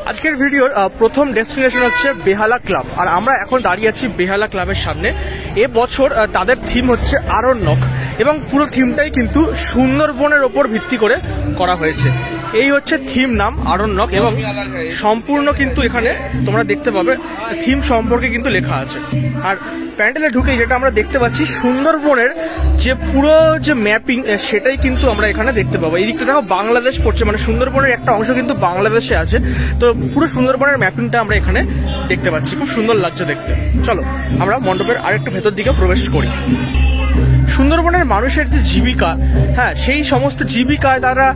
আজকের ভিডিওর প্রথম ডেস্টিনেশন হচ্ছে বেহালা ক্লাব, আর আমরা এখন দাঁড়িয়ে আছি বেহালা ক্লাবের সামনে। এবছর তাদের থিম হচ্ছে আরণ্যক, এবং পুরো থিমটাই কিন্তু সুন্দরবনের ওপর ভিত্তি করে করা হয়েছে। এই হচ্ছে থিম নাম আরণ্যক, এবং সম্পূর্ণ কিন্তু এখানে তোমরা দেখতে পাবে থিম সম্পর্কে কিন্তু লেখা আছে। আর প্যান্ডেলে ঢুকে যেটা আমরা দেখতে পাচ্ছি, সুন্দরবনের যে পুরো যে ম্যাপিং সেটাই কিন্তু আমরা এখানে দেখতে পাবো। এই দিকটা দেখো বাংলাদেশ পড়ছে, মানে সুন্দরবনের একটা অংশ কিন্তু বাংলাদেশে আছে। তো পুরো সুন্দরবনের ম্যাপিংটা আমরা এখানে দেখতে পাচ্ছি, খুব সুন্দর লাগছে দেখতে। চলো আমরা মণ্ডপের আরেকটু ভেতর দিকে প্রবেশ করি। সুন্দরবনের মানুষের যে জীবিকা, হ্যাঁ, সেই সমস্ত জীবিকায় তারা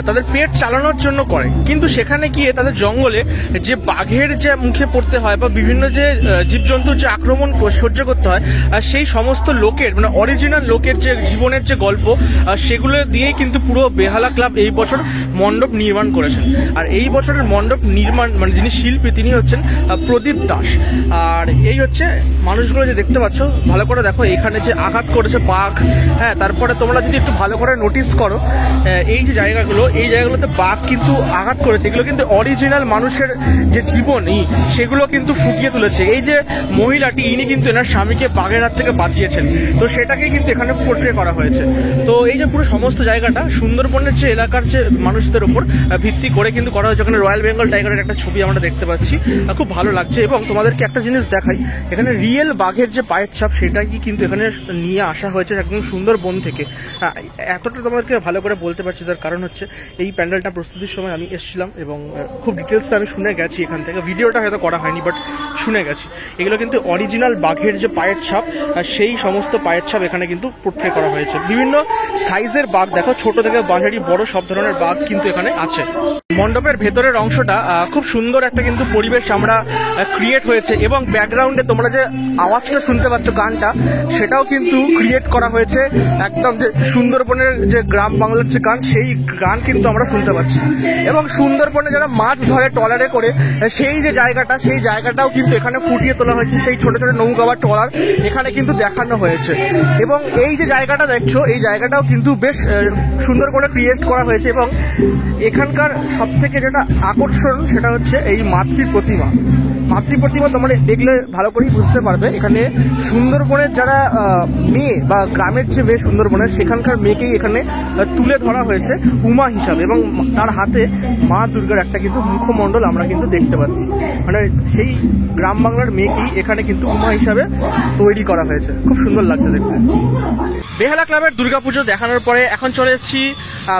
তাদের পেট চালানোর জন্য করে, কিন্তু সেখানে গিয়ে তাদের জঙ্গলে যে বাঘের যে মুখে পড়তে হয় বা বিভিন্ন যে জীবজন্তুর যে আক্রমণ সহ্য করতে হয়, সেই সমস্ত লোকের মানে অরিজিনাল লোকের যে জীবনের যে গল্প, সেগুলো দিয়েই কিন্তু পুরো বেহালা ক্লাব এই বছর মণ্ডপ নির্মাণ করেছেন। আর এই বছরের মণ্ডপ নির্মাণ মানে যিনি শিল্পী তিনি হচ্ছেন প্রদীপ দাস। আর এই হচ্ছে মানুষগুলো যে দেখতে পাচ্ছ, ভালো করে দেখো এখানে যে আঘাত করেছে বাঘ, হ্যাঁ, তারপরে তোমরা যদি একটু ভালো করে নোটিস করো এই যে জায়গাগুলো, এই জায়গাগুলোতে বাঘ কিন্তু আঘাত করেছে। এগুলো কিন্তু অরিজিনাল মানুষের যে জীবনই সেগুলো কিন্তু ফুটিয়ে তুলেছে। এই যে মহিলাটি, ইনি কিন্তু এনার স্বামীকে বাঘের হাত থেকে বাঁচিয়েছেন, তো সেটাকে কিন্তু এখানে পোর্ট্রে করা হয়েছে। তো এই যে পুরো সমস্ত জায়গাটা সুন্দরবনের যে এলাকার যে মানুষদের উপর ভিত্তি করে কিন্তু করা হয়েছে। এখানে রয়্যাল বেঙ্গল টাইগারের একটা ছবি আমরা দেখতে পাচ্ছি, খুব ভালো লাগছে। এবং তোমাদেরকে একটা জিনিস দেখাই, এখানে রিয়েল বাঘের যে পায়ের ছাপ সেটাই কিন্তু এখানে নিয়ে আসা হয়েছে একদম সুন্দরবন থেকে। এতটা তোমাদেরকে ভালো করে বলতে পারছি, তার কারণ হচ্ছে এই প্যান্ডেলটা প্রস্তুতির সময় আমি এসেছিলাম এবং খুব ডিটেলসে আমি শুনে গেছি এখান থেকে। ভিডিওটা হয়তো করা হয়নি, বাট শুনে গেছি। এগুলো কিন্তু অরিজিনাল বাঘের যে পায়ের ছাপ, সেই সমস্ত পায়ের ছাপ এখানে কিন্তু পোর্ট্রে করা হয়েছে। বিভিন্ন সাইজের বাঘ দেখো, ছোট থেকে বাঁধারি বড় সব ধরনের বাঘ কিন্তু এখানে আছে। মণ্ডপের ভেতরের অংশটা খুব সুন্দর একটা কিন্তু পরিবেশ আমরা ক্রিয়েট হয়েছে, এবং ব্যাকগ্রাউন্ডে তোমরা যে আওয়াজটা শুনতে পাচ্ছ গানটা, সেটাও কিন্তু ক্রিয়েট করা হয়েছে একদম যে সুন্দরবনের যে গ্রাম বাংলার যে গান, সেই গান কিন্তু আমরা শুনতে পাচ্ছি। এবং সুন্দরবনে যারা মাছ ধরে ট্রলারে করে, সেই যে জায়গাটা, সেই জায়গাটাও কিন্তু এখানে ফুটিয়ে তোলা হয়েছে। সেই ছোট ছোট নৌকা বা ট্রলার এখানে কিন্তু দেখানো হয়েছে। এবং এই যে জায়গাটা দেখছো, এই জায়গাটাও কিন্তু বেশ সুন্দর করে ক্রিয়েট করা হয়েছে। এবং এখানকার সব থেকে যেটা আকর্ষণ সেটা হচ্ছে এই মাতৃ প্রতিমা। মাতৃ প্রতিমা তোমরা দেখলে ভালো করেই বুঝতে পারবে, এখানে সুন্দরবনের যারা মেয়ে বা গ্রামের যে মেয়ে সুন্দরবনের, সেখানকার মেয়েকেই এখানে তুলে ধরা হয়েছে উমা হিসাবে, এবং তার হাতে মা দুর্গার একটা কিন্তু মুখমণ্ডল আমরা কিন্তু দেখতে পাচ্ছি। মানে সেই গ্রাম বাংলার মেয়েকেই এখানে কিন্তু উমা হিসাবে তৈরি করা হয়েছে, খুব সুন্দর লাগছে দেখতে। বেহালা ক্লাবের দুর্গাপুজো দেখানোর পরে এখন চলে এসেছি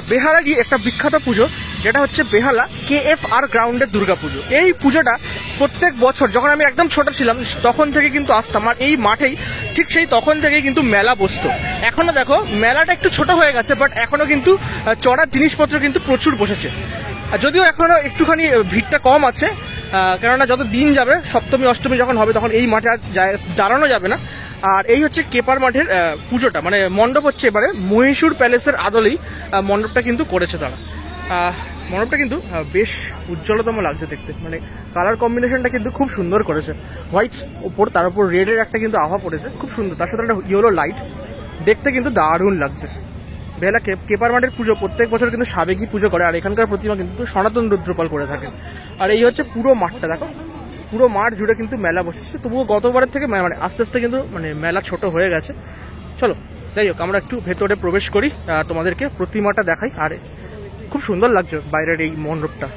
বেহালারই একটা বিখ্যাত পুজো, যেটা হচ্ছে বেহালা KFR গ্রাউন্ডের দুর্গাপুজো। এই পুজোটা প্রত্যেক বছর যখন আমি একদম ছোট ছিলাম তখন থেকে কিন্তু আসতাম, আর এই মাঠেই ঠিক সেই তখন থেকেই কিন্তু মেলা বসতো। এখনো দেখো মেলাটা একটু ছোট হয়ে গেছে, বাট এখনো কিন্তু চড়ার জিনিসপত্র কিন্তু প্রচুর বসেছে। যদিও এখনো একটুখানি ভিড়টা কম আছে, কেননা যত দিন যাবে, সপ্তমী অষ্টমী যখন হবে তখন এই মাঠে আর দাঁড়ানো যাবে না। আর এই হচ্ছে কেপার মাঠের পুজোটা, মানে মণ্ডপ হচ্ছে এবারে মহীশূর প্যালেসের আদলেই মণ্ডপটা কিন্তু করেছে তারা। মণ্ডপটা কিন্তু বেশ উজ্জ্বলতম লাগছে দেখতে, মানে কালার কম্বিনেশনটা কিন্তু খুব সুন্দর করেছে। হোয়াইট ওপর, তার উপর রেডের একটা কিন্তু আভা পড়েছে, খুব সুন্দর। তার সাথে একটা ইয়েলো লাইট, দেখতে কিন্তু দারুণ লাগছে। বেহালা কেপার মাঠের পুজো প্রত্যেক বছর কিন্তু সাবেকি পুজো করে, আর এখানকার প্রতিমা কিন্তু সনাতন রুদ্রপাল করে থাকে। আর এই হচ্ছে পুরো মাঠটা দেখো, পুরো মাঠ জুড়ে কিন্তু মেলা বসেছে। তবুও গতবারের থেকে মানে আস্তে আস্তে কিন্তু মানে মেলা ছোট হয়ে গেছে। চলো যাই হোক, আমরা একটু ভেতরে প্রবেশ করি, তোমাদেরকে প্রতিমাটা দেখাই। আর খুব সুন্দর লাগছে বাইরের এই মণ্ডপটা।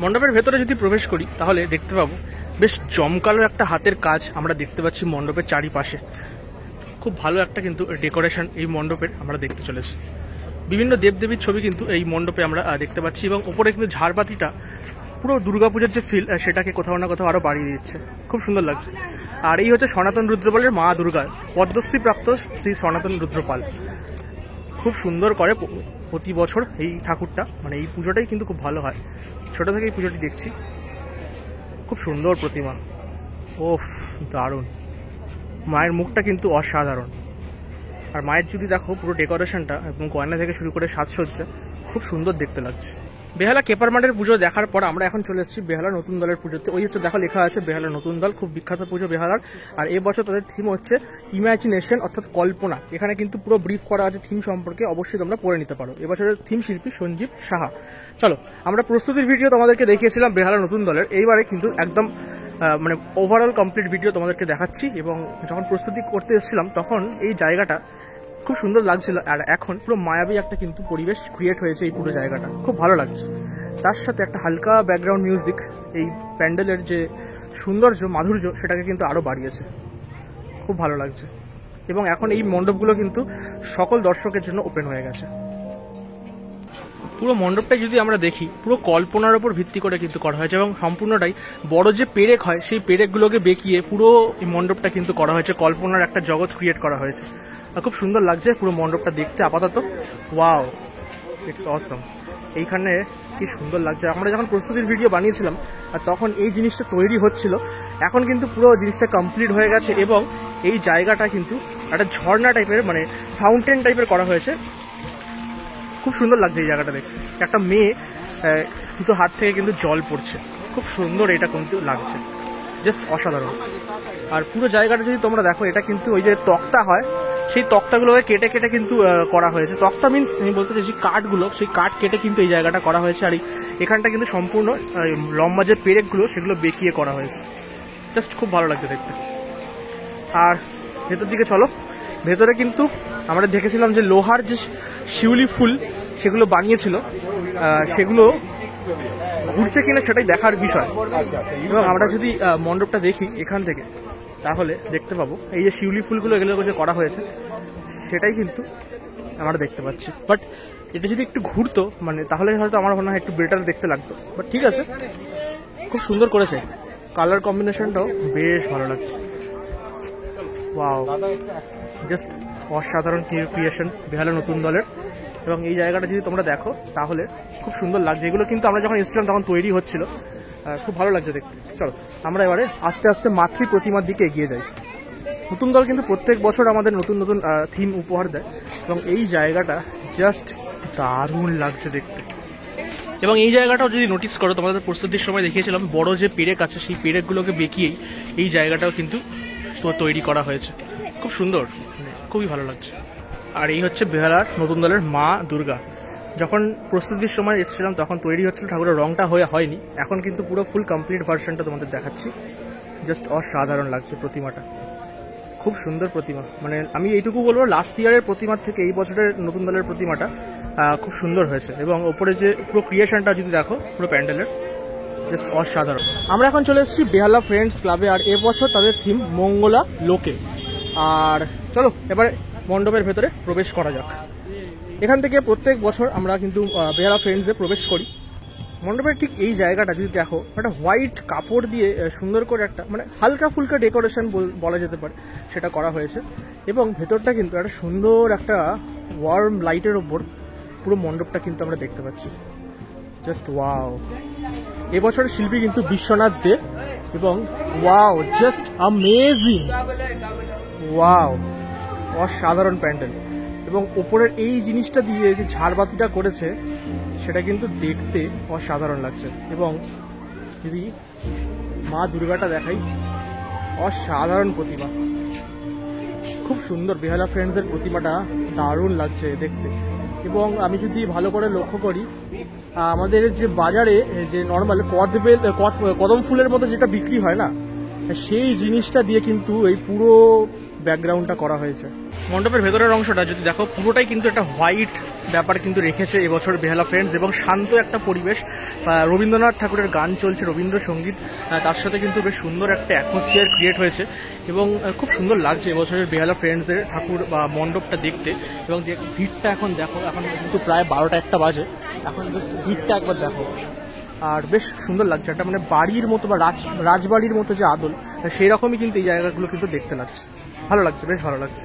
মণ্ডপের ভেতরে যদি প্রবেশ করি তাহলে দেখতে পাবো বেশ জমকালো একটা হাতের কাজ আমরা দেখতে পাচ্ছি মণ্ডপের চারিপাশে। খুব ভালো একটা কিন্তু ডেকোরেশন এই মণ্ডপের আমরা দেখতে চলেছি। বিভিন্ন দেবদেবীর ছবি কিন্তু এই মণ্ডপে আমরা দেখতে পাচ্ছি, এবং ওপরে কিন্তু ঝাড়বাতিটা পুরো দুর্গাপূজার যে ফিল সেটাকে কোথাও না কোথাও আরো বাড়িয়ে দিচ্ছে, খুব সুন্দর লাগছে। আর এই হচ্ছে সনাতন রুদ্রপালের মা দুর্গা, পদ্মশ্রী প্রাপ্ত শ্রী সনাতন রুদ্রপাল। খুব সুন্দর করে প্রতি বছর এই ঠাকুরটা, মানে এই পুজোটাই কিন্তু খুব ভালো হয়। ছোট থেকে এই পুজোটি দেখছি, খুব সুন্দর প্রতিমা। ওফ, দারুণ। মায়ের মুখটা কিন্তু অসাধারণ। আর মায়ের যদি দেখো পুরো ডেকোরেশনটা এবং গয়না থেকে শুরু করে সাজসজ্জা, খুব সুন্দর দেখতে লাগছে। বেহালা কেপারমান্ডের পুজো দেখার পর আমরা এখন চলে এসেছি বেহালা নতুন দলের পুজোতে। ওই হচ্ছে দেখো লেখা আছে বেহালা নতুন দল, খুব বিখ্যাত পুজো বেহালার। আর এবছর তাদের থিম হচ্ছে ইমাজিনেশন অর্থাৎ কল্পনা। এখানে কিন্তু পুরো ব্রিফ করা আছে থিম সম্পর্কে, অবশ্যই তোমরা পড়ে নিতে পারো। এবছরের থিম শিল্পী সঞ্জীব সাহা। চলো, আমরা প্রস্তুতির ভিডিও তোমাদেরকে দেখিয়েছিলাম বেহালা নতুন দলের, এইবারে কিন্তু একদম মানে ওভারঅল কমপ্লিট ভিডিও তোমাদেরকে দেখাচ্ছি। এবং যখন প্রস্তুতি করতে এসেছিলাম তখন এই জায়গাটা খুব সুন্দর লাগছিল, আর এখন পুরো মায়াবী একটা কিন্তু পরিবেশ ক্রিয়েট হয়েছে এই পুরো জায়গাটা, খুব ভালো লাগছে। তার সাথে একটা হালকা ব্যাকগ্রাউন্ড মিউজিক এই প্যান্ডেলের যে সৌন্দর্য মাধুর্য সেটাকে কিন্তু আরও বাড়িয়েছে, খুব ভালো লাগছে। এবং এখন এই মণ্ডপগুলো কিন্তু সকল দর্শকের জন্য ওপেন হয়ে গেছে। পুরো মণ্ডপটাই যদি আমরা দেখি পুরো কল্পনার উপর ভিত্তি করে কিন্তু করা হয়েছে, এবং সম্পূর্ণটাই বড় যে পেরেক হয় সেই পেরেকগুলোকে বেঁকিয়ে পুরো এই মণ্ডপটা কিন্তু করা হয়েছে, কল্পনার একটা জগৎ ক্রিয়েট করা হয়েছে। খুব সুন্দর লাগছে পুরো মণ্ডপটা দেখতে আপাতত। ওয়াও, ইটস অসম। এইখানে কি সুন্দর লাগছে। আমরা যখন প্রস্তুতির ভিডিও বানিয়েছিলাম আর তখন এই জিনিসটা তৈরি হচ্ছিল, এখন কিন্তু পুরো জিনিসটা কমপ্লিট হয়ে গেছে। এবং এই জায়গাটা কিন্তু একটা ঝর্ণা টাইপের, মানে ফাউন্টেন টাইপের করা হয়েছে। খুব সুন্দর লাগছে এই জায়গাটা দেখতে। একটা মেয়ে দুটো হাত থেকে কিন্তু জল পড়ছে, খুব সুন্দর এটা কিন্তু লাগছে, জাস্ট অসাধারণ। আর পুরো জায়গাটা যদি তোমরা দেখো, এটা কিন্তু ওই যে তক্তা হয় সেই তক্তাগুলোকে কেটে কেটে কিন্তু করা হয়েছে। তক্তা মিনস আমি বলতে চাইছি কাঠগুলো, সেই কাঠ কেটে কিন্তু এই জায়গাটা করা হয়েছে। আর এখানটা কিন্তু সম্পূর্ণ লম্বা যে পেরেকগুলো সেগুলো বেঁকিয়ে করা হয়েছে, জাস্ট খুব ভালো লাগছে দেখতে। আর ভেতর দিকে চলো, ভেতরে কিন্তু আমরা দেখেছিলাম যে লোহার যে শিউলি ফুল সেগুলো বানিয়েছিল, সেগুলো ঘুরছে কিনা সেটাই দেখার বিষয়। এবং আমরা যদি মণ্ডপটা দেখি এখান থেকে তাহলে দেখতে পাবো এই যে শিউলি ফুলগুলো এগুলো যে করা হয়েছে সেটাই কিন্তু আমরা দেখতে পাচ্ছি। বাট এটা যদি একটু ঘুরতো মানে তাহলে হয়তো আমার মনে হয় একটু বেটার দেখতে লাগতো। বাট ঠিক আছে, খুব সুন্দর করেছে, কালার কম্বিনেশনটাও বেশ ভালো লাগছে। ওয়াও, জাস্ট অসাধারণ ক্রিয়েশন বেহালা নতুন দলের। এবং এই জায়গাটা যদি তোমরা দেখো তাহলে খুব সুন্দর লাগছে। এগুলো কিন্তু আমরা যখন এসেছিলাম তখন তৈরি হচ্ছিল, খুব ভালো লাগছে দেখতে। চলো আমরা এবারে আস্তে আস্তে মাতৃ প্রতিমার দিকে এগিয়ে যাই। নতুন দল কিন্তু প্রত্যেক বছর আমাদের নতুন নতুন থিম উপহার দেয়, এবং এই জায়গাটা জাস্ট দারুণ লাগছে দেখতে। এবং এই জায়গাটাও যদি নোটিস করো, তোমাদের প্রস্তুতির সময় দেখিয়েছিলাম বড় যে পেরেক আছে সেই পেরেকগুলোকে বেঁকিয়েই এই জায়গাটাও কিন্তু তৈরি করা হয়েছে, খুব সুন্দর, খুবই ভালো লাগছে। আর এই হচ্ছে বেহালার নতুন দলের মা দুর্গা। যখন প্রস্তুতির সময় এসেছিলাম তখন তৈরি হচ্ছিল, ঠাকুরের রংটা হয়নি, এখন কিন্তু পুরো ফুল কমপ্লিট ভার্সনটা তোমাদের দেখাচ্ছি। জাস্ট অসাধারণ লাগছে প্রতিমাটা, খুব সুন্দর প্রতিমা। মানে আমি এইটুকু বলবো, লাস্ট ইয়ারের প্রতিমার থেকে এই বছরের নতুন দলের প্রতিমাটা খুব সুন্দর হয়েছে। এবং ওপরে যে পুরো ক্রিয়েশনটা যদি দেখো পুরো প্যান্ডেলের, জাস্ট অসাধারণ। আমরা এখন চলে এসেছি বেহালা ফ্রেন্ডস ক্লাবে, আর এবছর তাদের থিম মঙ্গলা লোকে। আর চলো এবারে মণ্ডপের ভেতরে প্রবেশ করা যাক। এখান থেকে প্রত্যেক বছর আমরা কিন্তু বেহালা ফ্রেন্ডসে প্রবেশ করি। মণ্ডপের ঠিক এই জায়গাটা যদি দেখো, একটা হোয়াইট কাপড় দিয়ে সুন্দর করে একটা মানে হালকা ফুলকা ডেকোরেশন বলা যেতে পারে সেটা করা হয়েছে। এবং ভেতরটা কিন্তু একটা সুন্দর একটা ওয়ার্ম লাইটের ওপর পুরো মণ্ডপটা কিন্তু আমরা দেখতে পাচ্ছি, জাস্ট ওয়াও। এবছরের শিল্পী কিন্তু বিশ্বনাথ দে, এবং ওয়াও, জাস্ট অ্যামেজিং, ওয়াও, অসাধারণ প্যান্ডেল। এবং ওপরের এই জিনিসটা দিয়ে যে ঝাড়বাতিটা করেছে সেটা কিন্তু দেখতে অসাধারণ লাগছে। এবং যদি মা দুর্গাটা দেখাই, অসাধারণ প্রতিমা, খুব সুন্দর। বেহালা ফ্রেন্ডসের প্রতিমাটা দারুণ লাগছে দেখতে। এবং আমি যদি ভালো করে লক্ষ্য করি, আমাদের যে বাজারে যে নর্মাল কদম ফুলের মতো যেটা বিক্রি হয় না, সেই জিনিসটা দিয়ে কিন্তু এই পুরো ব্যাকগ্রাউন্ডটা করা হয়েছে। মণ্ডপের ভেতরের অংশটা যদি দেখো পুরোটাই কিন্তু একটা হোয়াইট ব্যাপার কিন্তু রেখেছে এবছর বেহালা ফ্রেন্ডস, এবং শান্ত একটা পরিবেশ। রবীন্দ্রনাথ ঠাকুরের গান চলছে, রবীন্দ্রসঙ্গীত, তার সাথে কিন্তু বেশ সুন্দর একটা অ্যাটমসফিয়ার ক্রিয়েট হয়েছে। এবং খুব সুন্দর লাগছে এবছরের বেহালা ফ্রেন্ডসের ঠাকুর বা মণ্ডপটা দেখতে। এবং যে ভিড়টা এখন দেখো, এখন কিন্তু প্রায় 12টা বাজে, এখন জাস্ট ভিড়টা একবার দেখো। আর বেশ সুন্দর লাগছে, একটা মানে বাড়ির মতো বা রাজবাড়ির মতো যে আদল, সেই রকমই কিন্তু এই জায়গাগুলো কিন্তু দেখতে লাগছে, ভালো লাগছে, বেশ ভালো লাগছে।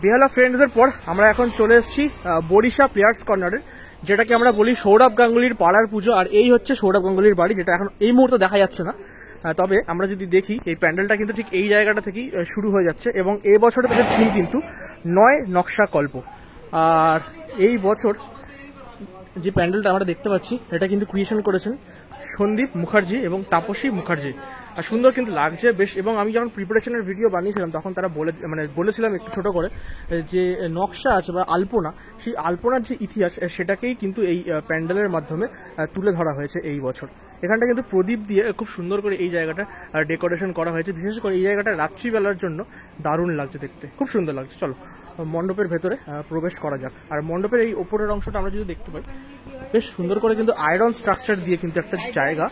বেহালা ফ্রেন্ডসের পর আমরা এখন চলে এসেছি বরিশা প্লেয়ার্স কর্নারে, যেটাকে আমরা বলি সৌরভ গাঙ্গুলির পাড়ার পুজো। আর এই হচ্ছে সৌরভ গাঙ্গুলির বাড়ি, যেটা এখন এই মুহূর্তে দেখা যাচ্ছে না। তবে আমরা যদি দেখি এই প্যান্ডেলটা কিন্তু ঠিক এই জায়গাটা থেকেই শুরু হয়ে যাচ্ছে। এবং এই বছরে তাদের থিম কিন্তু 9 নকশা কল্প। আর এই বছর যে প্যান্ডেলটা আমরা দেখতে পাচ্ছি এটা কিন্তু ক্রিয়েশন করেছেন সন্দীপ মুখার্জি এবং তাপসী মুখার্জি। আর সুন্দর কিন্তু লাগছে বেশ। এবং আমি যখন প্রিপারেশনের ভিডিও বানিয়েছিলাম তখন তারা বলেছিলাম একটু ছোট করে যে নকশা আছে বা আলপনা, সেই আলপনার যে ইতিহাস সেটাকেই কিন্তু এই প্যান্ডেলের মাধ্যমে তুলে ধরা হয়েছে এই বছর। এখানটা কিন্তু প্রদীপ দিয়ে খুব সুন্দর করে এই জায়গাটা ডেকোরেশন করা হয়েছে। বিশেষ করে এই জায়গাটা রাত্রিবেলার জন্য দারুণ লাগছে দেখতে, খুব সুন্দর লাগছে। চলো মণ্ডপের ভেতরে প্রবেশ করা যাক। আর মণ্ডপের এই ওপরের অংশটা আমরা যদি দেখতে পাই বেশ সুন্দর করে কিন্তু আয়রন স্ট্রাকচার দিয়ে কিন্তু একটা জায়গা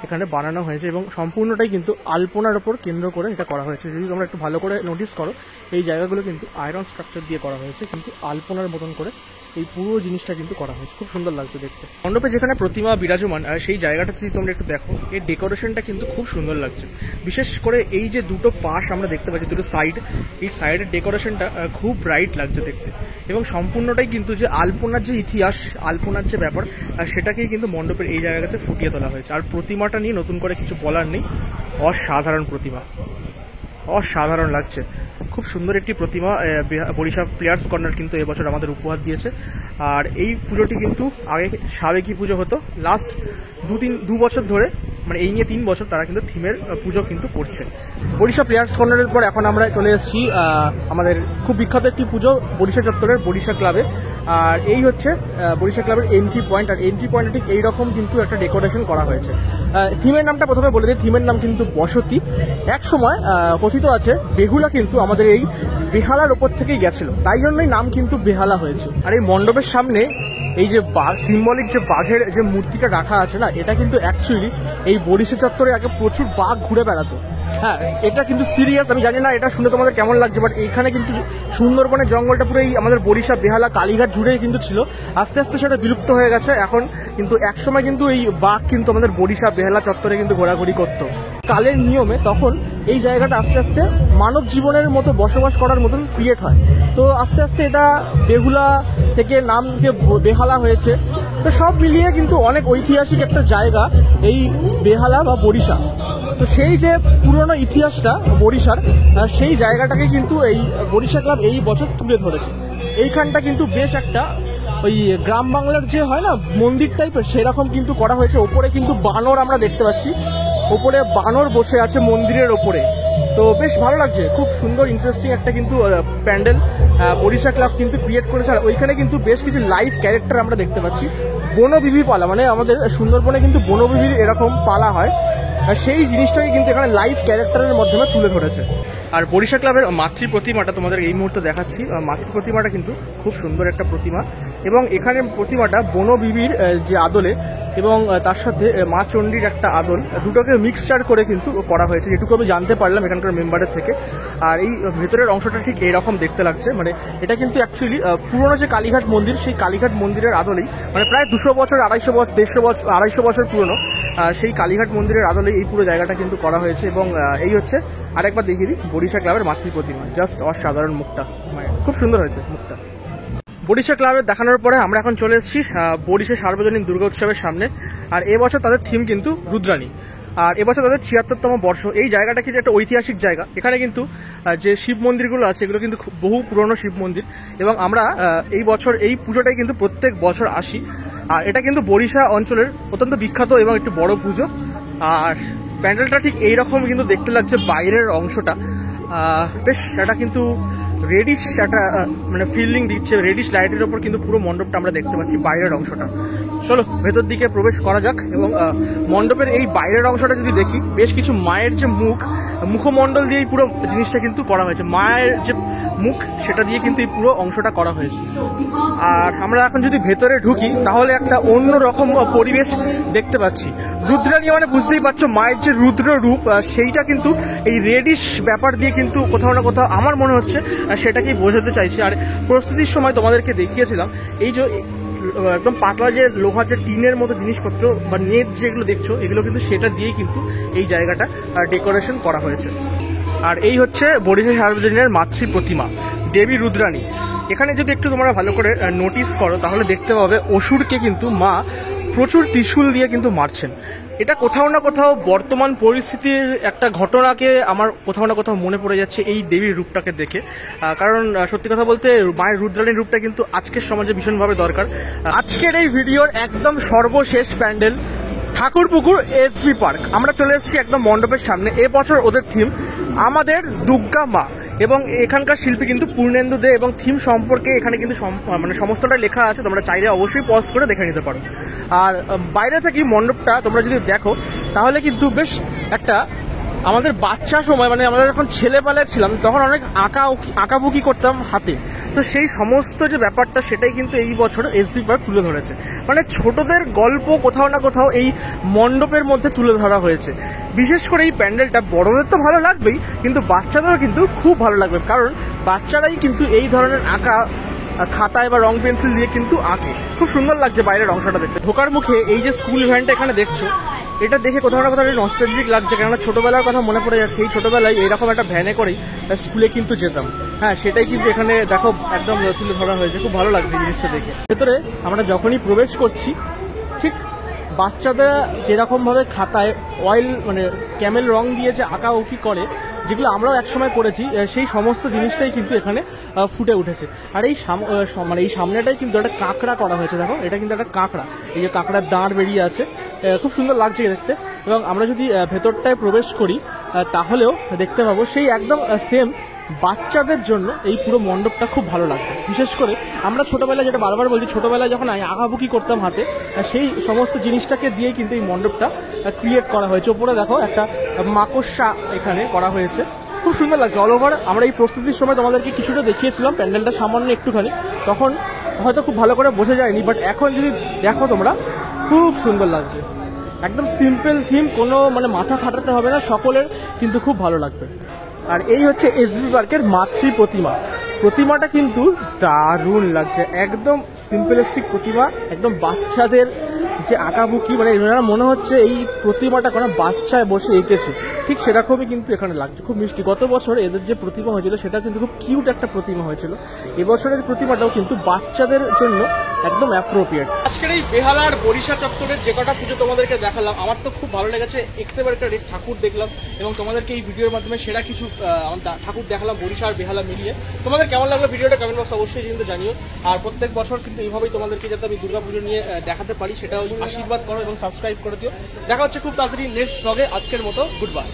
এখানে বানানো হয়েছে এবং সম্পূর্ণটাই কিন্তু আলপনার ওপর কেন্দ্র করে এটা করা হয়েছে। যদি তোমরা একটু ভালো করে নোটিস করো এই জায়গাগুলো কিন্তু আয়রন স্ট্রাকচার দিয়ে করা হয়েছে, কিন্তু আলপনার মতন করে এই পুরো জিনিসটা কিন্তু করা হয়েছে, খুব সুন্দর লাগছে দেখতে। মণ্ডপে যেখানে প্রতিমা বিরাজমান সেই জায়গাটা যদি তোমরা একটু দেখো এই ডেকোরেশনটা কিন্তু খুব সুন্দর লাগছে। বিশেষ করে এই যে দুটো পাশ আমরা দেখতে পাচ্ছি, দুটো সাইড, এই সাইডের ডেকোরেশনটা খুব ব্রাইট লাগছে দেখতে এবং সম্পূর্ণটাই কিন্তু যে আলপনার যে ইতিহাস, আলপনার যে ব্যাপার সেটাকেই কিন্তু মণ্ডপের এই জায়গাতে ফুটিয়ে তোলা হয়েছে। আর প্রতিমাটা নিয়ে নতুন করে কিছু বলার নেই, অসাধারণ প্রতিমা, অসাধারণ লাগছে। খুব সুন্দর একটি প্রতিমা বরিশা প্লেয়ার্স কর্নার কিন্তু এবছর আমাদের উপহার দিয়েছে। আর এই পুজোটি কিন্তু আগে সাবেকি পুজো হতো, লাস্ট দু বছর ধরে, মানে এই নিয়ে 3 বছর তারা কিন্তু থিমের পুজো কিন্তু করছে। বরিশা প্লেয়ার্স কর্নারের পর এখন আমরা চলে এসেছি আমাদের খুব বিখ্যাত একটি পুজো বরিশা চত্বরের বরিশা ক্লাবে। আর এই হচ্ছে বরিশা ক্লাবের এন্ট্রি পয়েন্ট। আর এন্ট্রি পয়েন্টে ঠিক এইরকম কিন্তু একটা ডেকোরেশন করা হয়েছে। থিমের নামটা প্রথমে বলে দিই, থিমের নাম কিন্তু বসতি। এক সময় কথিত আছে বেহুলা কিন্তু আমাদের এই বেহালার ওপর থেকেই গেছিল, তাই জন্যই নাম কিন্তু বেহালা হয়েছে। আর এই মণ্ডপের সামনে এই যে সিম্বলিক যে বাঘের যে মূর্তিটা রাখা আছে না, এটা কিন্তু অ্যাকচুয়ালি এই বরিশা চত্বরে আগে প্রচুর বাঘ ঘুরে বেড়াতো। হ্যাঁ, এটা কিন্তু সিরিয়াস। আমি জানি না এটা শুনে তোমাদের কেমন লাগছে, বাট এখানে কিন্তু সুন্দরবনের জঙ্গলটা পুরো এই আমাদের বরিশা, বেহালা, কালীঘাট জুড়েই কিন্তু ছিল। আস্তে আস্তে সেটা বিলুপ্ত হয়ে গেছে এখন, কিন্তু একসময় কিন্তু এই বাঘ কিন্তু আমাদের বরিশা, বেহালা চত্বরে কিন্তু ঘোরাঘুরি করতো কালের নিয়মে। তখন এই জায়গাটা আস্তে আস্তে মানব জীবনের মতো বসবাস করার মতন ক্রিয়েট হয়। তো আস্তে আস্তে এটা বেহুলা থেকে নাম দিয়ে বেহালা হয়েছে। তো সব মিলিয়ে কিন্তু অনেক ঐতিহাসিক একটা জায়গা এই বেহালা বা বরিশা। তো সেই যে পুরনো ইতিহাসটা বরিশার, সেই জায়গাটাকে কিন্তু এই বরিশা ক্লাব এই বছর তুলে ধরেছে। এইখানটা কিন্তু বেশ একটা ওই গ্রাম বাংলার যে হয় না মন্দির টাইপের, সেরকম কিন্তু করা হয়েছে। ওপরে কিন্তু বানর আমরা দেখতে পাচ্ছি, ওপরে বানর বসে আছে মন্দিরের ওপরে। তো বেশ ভালো লাগছে, খুব সুন্দর ইন্টারেস্টিং একটা কিন্তু প্যান্ডেল বরিশা ক্লাব কিন্তু ক্রিয়েট করেছে। আর ওইখানে কিন্তু বেশ কিছু লাইভ ক্যারেক্টার আমরা দেখতে পাচ্ছি। বনবিবি পালা, মানে আমাদের সুন্দরবনে কিন্তু বনবিবির এরকম পালা হয়, সেই জিনিসটাকে কিন্তু এখানে লাইভ ক্যারেক্টারের মাধ্যমে তুলে ধরেছে। আর বরিশা ক্লাবের মাতৃ প্রতিমাটা তোমাদের এই মুহূর্তে দেখাচ্ছি। মাতৃ প্রতিমাটা কিন্তু খুব সুন্দর একটা প্রতিমা এবং এখানে প্রতিমাটা বনবিবির যে আদলে এবং তার সাথে মা চণ্ডীর একটা আদল, দুটোকে মিক্সচার করে কিন্তু করা হয়েছে, যেটুকু আমি জানতে পারলাম এখানকার মেম্বারের থেকে। আর এই ভেতরের অংশটা ঠিক এইরকম দেখতে লাগছে, মানে এটা কিন্তু অ্যাকচুয়ালি পুরোনো যে কালীঘাট মন্দির, সেই কালীঘাট মন্দিরের আদলেই, মানে প্রায় 200 বছর, 250 বছর, 150 বছর, 250 বছর পুরনো সেই কালীঘাট মন্দিরের আদলে এই পুরো জায়গাটা কিন্তু করা হয়েছে। এবং এই হচ্ছে আরেকবার দেখিয়ে দিই বরিশা ক্লাবের মাতৃ প্রতিমা, জাস্ট অসাধারণ মুখটা, মানে খুব সুন্দর হয়েছে মুখটা। বরিশা ক্লাবের দেখানোর পরে আমরা এখন চলে এসেছি বরিশা সার্বজনীন দুর্গা উৎসবের সামনে। আর এবছর তাদের থিম কিন্তু রুদ্রাণী, আর এবছর তাদের 76তম বর্ষ। এই জায়গাটা কিন্তু একটা ঐতিহাসিক জায়গা। এখানে কিন্তু যে শিব মন্দিরগুলো আছে এগুলো কিন্তু বহু পুরনো শিব মন্দির এবং আমরা এই বছর এই পুজোটাই কিন্তু প্রত্যেক বছর আসি। আর এটা কিন্তু বরিশা অঞ্চলের অত্যন্ত বিখ্যাত এবং একটি বড় পুজো। আর প্যান্ডেলটা ঠিক এইরকম কিন্তু দেখতে লাগছে, বাইরের অংশটা বেশ এটা কিন্তু রেডিশ একটা মানে ফিল্ডিং দিচ্ছে, রেডিশ লাইটের ওপর কিন্তু পুরো মণ্ডপটা আমরা দেখতে পাচ্ছি বাইরের অংশটা। চলো ভেতর দিকে প্রবেশ করা যাক। এবং মণ্ডপের এই বাইরের অংশটা যদি দেখি, বেশ কিছু মায়ের যে মুখমণ্ডল দিয়েই পুরো জিনিসটা কিন্তু করা হয়েছে, মায়ের যে মুখ সেটা দিয়ে কিন্তু এই পুরো অংশটা করা হয়েছে। আর আমরা এখন যদি ভেতরে ঢুকি তাহলে একটা অন্যরকম পরিবেশ দেখতে পাচ্ছি। রুদ্রাণী মানে বুঝতেই পারছো মায়ের যে রুদ্র রূপ, সেইটা কিন্তু এই রেডিশ ব্যাপার দিয়ে কিন্তু কোথাও না কোথাও আমার মনে হচ্ছে সেটাকেই বোঝাতে চাইছে। আর প্রস্তুতির সময় তোমাদেরকে দেখিয়েছিলাম এই যে একদম পাতলা যে লোহার যে টিনের মতো জিনিসপত্র বা নেট যেগুলো দেখছো, এগুলো কিন্তু সেটা দিয়েই কিন্তু এই জায়গাটা ডেকোরেশন করা হয়েছে। আর এই হচ্ছে বরিশা সার্বজনীনের মাতৃ প্রতিমা দেবী রুদ্রাণী। এখানে যদি একটু তোমরা ভালো করে নোটিস করো তাহলে দেখতে পাবে অসুরকে কিন্তু মা প্রচুর ত্রিশূল দিয়ে কিন্তু মারছেন। এটা কোথাও না কোথাও বর্তমান পরিস্থিতির একটা ঘটনাকে আমার কোথাও না কোথাও মনে পড়ে যাচ্ছে এই দেবীর রূপটাকে দেখে। কারণ সত্যি কথা বলতে মায়ের রুদ্রাণীর রূপটা কিন্তু আজকের সমাজে ভীষণভাবে দরকার। আজকের এই ভিডিওর একদম সর্বশেষ প্যান্ডেল ঠাকুরপুকুর এসভি পার্ক। আমরা চলে এসেছি একদম মণ্ডপের সামনে। এবছর ওদের থিম আমাদের দুর্গা মা, এবং এখানকার শিল্পী কিন্তু পূর্ণেন্দু দে, এবং থিম সম্পর্কে এখানে কিন্তু মানে সমস্তটা লেখা আছে, তোমরা চাইলে অবশ্যই পজ করে দেখে নিতে পারো। আর বাইরে থেকে মণ্ডপটা তোমরা যদি দেখো তাহলে কিন্তু বেশ একটা আমাদের বাচ্চা সময়, মানে আমরা যখন ছেলেবেলায় ছিলাম তখন অনেক আঁকাবুকি করতাম হাতে, তো সেই সমস্ত যে ব্যাপারটা সেটাই কিন্তু এই বছর এসভি পার্ক তুলে ধরেছে। মানে ছোটদের গল্প কোথাও না কোথাও এই মণ্ডপের মধ্যে তুলে ধরা হয়েছে। বিশেষ করে এই প্যান্ডেলটা বড়দের তো ভালো লাগবেই, কিন্তু বাচ্চাদেরও কিন্তু খুব ভালো লাগবে, কারণ বাচ্চারাই কিন্তু এই ধরনের আঁকা খাতায় বা রং পেন্সিল দিয়ে কিন্তু আঁকে। খুব সুন্দর লাগছে বাইরের অংশটা দেখতে। ঢোকার মুখে এই যে স্কুল ভ্যানটা এখানে দেখছো, এটা দেখে কোথাও না কোথাও নস্টালজিক লাগছে, কেননা ছোটবেলার কথা মনে পড়ে যাচ্ছে। এই ছোটবেলায় এইরকম একটা ভ্যানে করেই স্কুলে কিন্তু যেতাম। হ্যাঁ, সেটাই কিন্তু এখানে দেখো একদম তুলে ধরা হয়েছে। খুব ভালো লাগছে জিনিসটা দেখে। ভেতরে আমরা যখনই প্রবেশ করছি, ঠিক বাচ্চাদের যেরকমভাবে খাতায় অয়েল মানে ক্যামেল রং দিয়ে যে আঁকাউকি করে, যেগুলো আমরাও একসময় করেছি, সেই সমস্ত জিনিসটাই কিন্তু এখানে ফুটে উঠেছে। আর এই মানে এই সামনেটাই কিন্তু একটা কাঁকড়া করা হয়েছে। দেখো, এটা কিন্তু একটা কাঁকড়া, এই যে কাঁকড়ার দাঁড় বেরিয়ে আছে, খুব সুন্দর লাগছে দেখতে। এবং আমরা যদি ভেতরটায় প্রবেশ করি তাহলেও দেখতে পাবো সেই একদম সেম বাচ্চাদের জন্য এই পুরো মণ্ডপটা খুব ভালো লাগবে। বিশেষ করে আমরা ছোটবেলায়, যেটা বারবার বলছি, ছোটবেলায় যখন আঁকাবুকি করতাম হাতে, সেই সমস্ত জিনিসটাকে দিয়ে কিন্তু এই মণ্ডপটা ক্রিয়েট করা হয়েছে। ওপরে দেখো একটা মাকড়সা এখানে করা হয়েছে, খুব সুন্দর লাগছে। অল ওভার আমরা এই প্রস্তুতির সময় তোমাদেরকে কিছুটা দেখিয়েছিলাম প্যান্ডেলটা সামান্য একটুখানি, তখন হয়তো খুব ভালো করে বোঝা যায়নি, বাট এখন যদি দেখো তোমরা খুব সুন্দর লাগছে। একদম সিম্পল থিম, কোনো মানে মাথা খাটাতে হবে না, সকলের কিন্তু খুব ভালো লাগবে। আর এই হচ্ছে এসভি পার্কের মাতৃ প্রতিমা। প্রতিমাটা কিন্তু দারুণ লাগছে, একদম সিম্পলিস্টিক প্রতিমা, একদম বাচ্চাদের যে আঁকাবুকি, মানে এনারা মনে হচ্ছে এই প্রতিমাটা কোনো বাচ্চায় বসে এঁকেছে, ঠিক সেরকমই কিন্তু এখানে লাগছে। খুব মিষ্টি। গত বছর এদের যে প্রতিমা হয়েছিল সেটা কিন্তু খুব কিউট একটা প্রতিমা হয়েছিল। এবছরের প্রতিমাটাও কিন্তু বাচ্চাদের জন্য একদম অ্যাপ্রোপ্রিয়েট। আজকের এই বেহালার বরিশা চত্বরের যে কটা পুজো তোমাদেরকে দেখালাম, আমার তো খুব ভালো লেগেছে। এক্সেবারকার ঠাকুর দেখলাম এবং তোমাদেরকে এই ভিডিওর মাধ্যমে সেরা কিছু ঠাকুর দেখালাম বরিশা আর বেহালা মিলিয়ে। তোমাদের কেমন লাগলো ভিডিওটা কমেন্ট বক্সে অবশ্যই কিন্তু জানিও। আর প্রত্যেক বছর কিন্তু এইভাবেই তোমাদেরকে যাতে আমি দুর্গাপুজো নিয়ে দেখাতে পারি সেটাও আশীর্বাদ করো এবং সাবস্ক্রাইব করে দিও। দেখা হচ্ছে খুব তাড়াতাড়ি নেক্সট ব্লগে। আজকের মতো গুড বাই।